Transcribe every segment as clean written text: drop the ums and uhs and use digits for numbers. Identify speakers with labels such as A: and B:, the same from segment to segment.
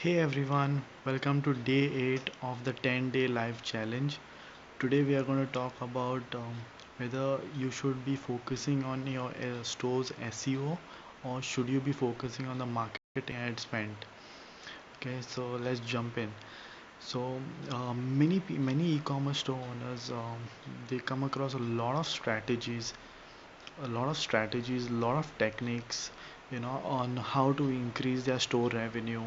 A: Hey everyone, welcome to day 8 of the 10-day live challenge. Today we are going to talk about whether you should be focusing on your store's SEO or should you be focusing on the marketing ad spend. Okay, so let's jump in. So many e-commerce store owners they come across a lot of techniques, on how to increase their store revenue,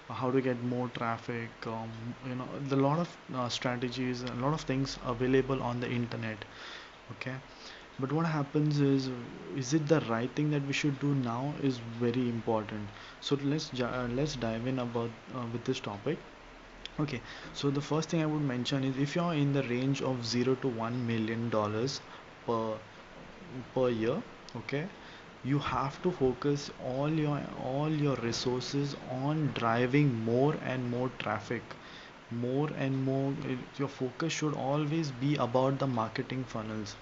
A: how to get more traffic, the lot of strategies, a lot of things available on the internet. Okay, but what happens is it the right thing that we should do now is very important. So let's dive in about with this topic. Okay, so the first thing I would mention is if you're in the range of $0 to $1 million per year, okay, you have to focus all your resources on driving more and more traffic, more and more. Your focus should always be about the marketing funnels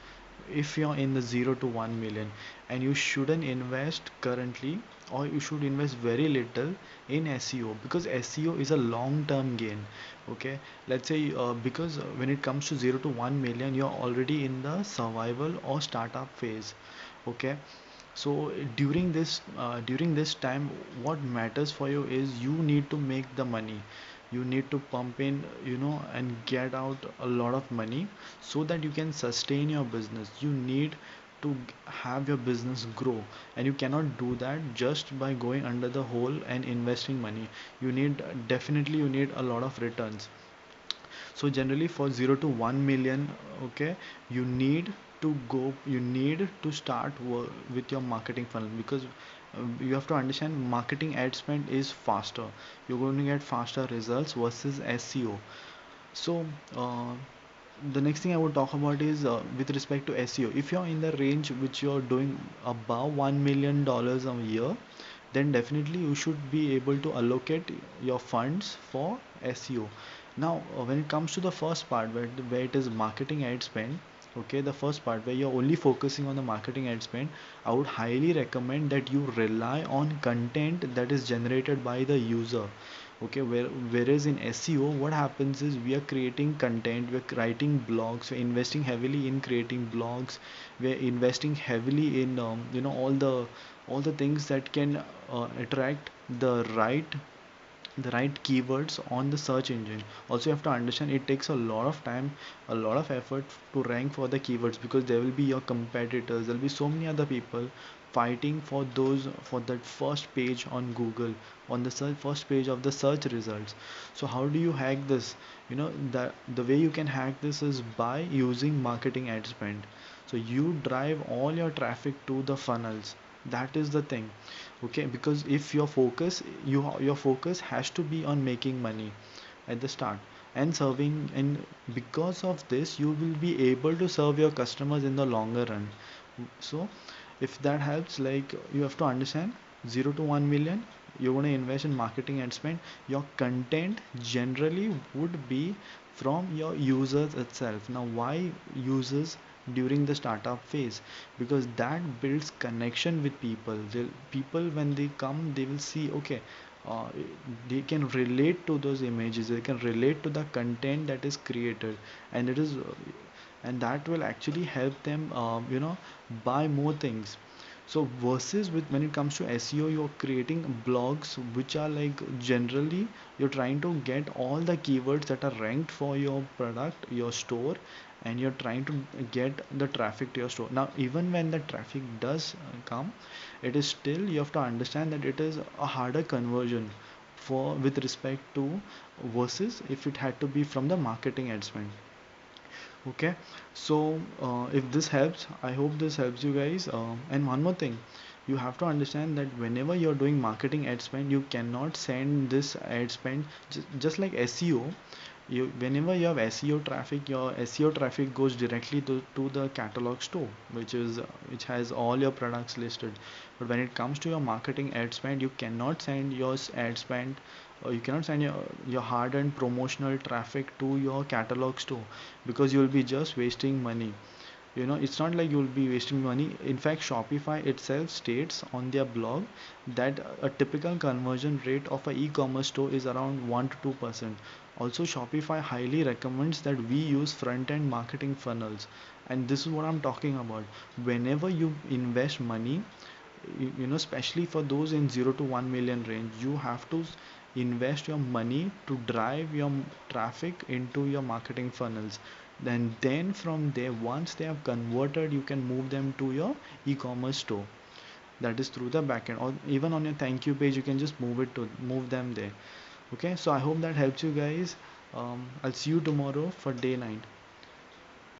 A: if you're in the 0 to 1 million, and you shouldn't invest currently, or you should invest very little in SEO, because SEO is a long term gain. Okay, let's say because when it comes to 0 to 1 million, you're already in the survival or startup phase. Okay, so during this time, what matters for you is you need to make the money. You need to pump in, and get out a lot of money so that you can sustain your business. You need to have your business grow, and you cannot do that just by going under the hole and investing money. You need a lot of returns. So generally for 0 to 1 million, okay, you need to start with your marketing funnel, because you have to understand marketing ad spend is faster. You're going to get faster results versus SEO. So the next thing I would talk about is with respect to SEO. If you're in the range which you're doing above $1 million a year, then definitely you should be able to allocate your funds for SEO. Now, when it comes to the first part where it is marketing ad spend, okay, the first part where you're only focusing on the marketing ad spend, I would highly recommend that you rely on content that is generated by the user. Okay, whereas in SEO, what happens is we are creating content, we're writing blogs, we're investing heavily in creating blogs, we're investing heavily in all the things that can attract the right keywords on the search engine. Also, you have to understand it takes a lot of time, a lot of effort to rank for the keywords, because there will be your competitors, there will be so many other people fighting for that first page on Google, on the first page of the search results. So how do you hack this? The way you can hack this is by using marketing ad spend. So you drive all your traffic to the funnels. That is the thing. Okay, because if your focus has to be on making money at the start and serving, and because of this you will be able to serve your customers in the longer run. So if that helps, like, you have to understand, 0 to 1 million, you're going to invest in marketing and spend. Your content generally would be from your users itself. Now, why users during the startup phase? Because that builds connection with people. People, when they come, they will see, okay, uh, they can relate to those images, they can relate to the content that is created, and it is and that will actually help them buy more things. So versus with when it comes to SEO, you're creating blogs which are like, generally you're trying to get all the keywords that are ranked for your product, your store, and you're trying to get the traffic to your store. Now, even when the traffic does come, it is still, you have to understand that it is a harder conversion for with respect to versus if it had to be from the marketing ad spend. Okay, so if this helps, I hope this helps you guys. And one more thing, you have to understand that whenever you're doing marketing ad spend, you cannot send this ad spend just like SEO. Whenever you have SEO traffic, your SEO traffic goes directly to the catalog store, which has all your products listed. But when it comes to your marketing ad spend, you cannot send your ad spend, you cannot send your hard-earned promotional traffic to your catalog store, because you will be just wasting money. It's not like you'll be wasting money. In fact, Shopify itself states on their blog that a typical conversion rate of a e-commerce store is around 1 to 2%. Also, Shopify highly recommends that we use front-end marketing funnels, and this is what I'm talking about. Whenever you invest money, especially for those in 0 to 1 million range, you have to invest your money to drive your traffic into your marketing funnels. Then from there, once they have converted, you can move them to your e-commerce store. That is through the backend, or even on your thank you page, you can just move them there. Okay, so I hope that helps you guys. I'll see you tomorrow for day 9.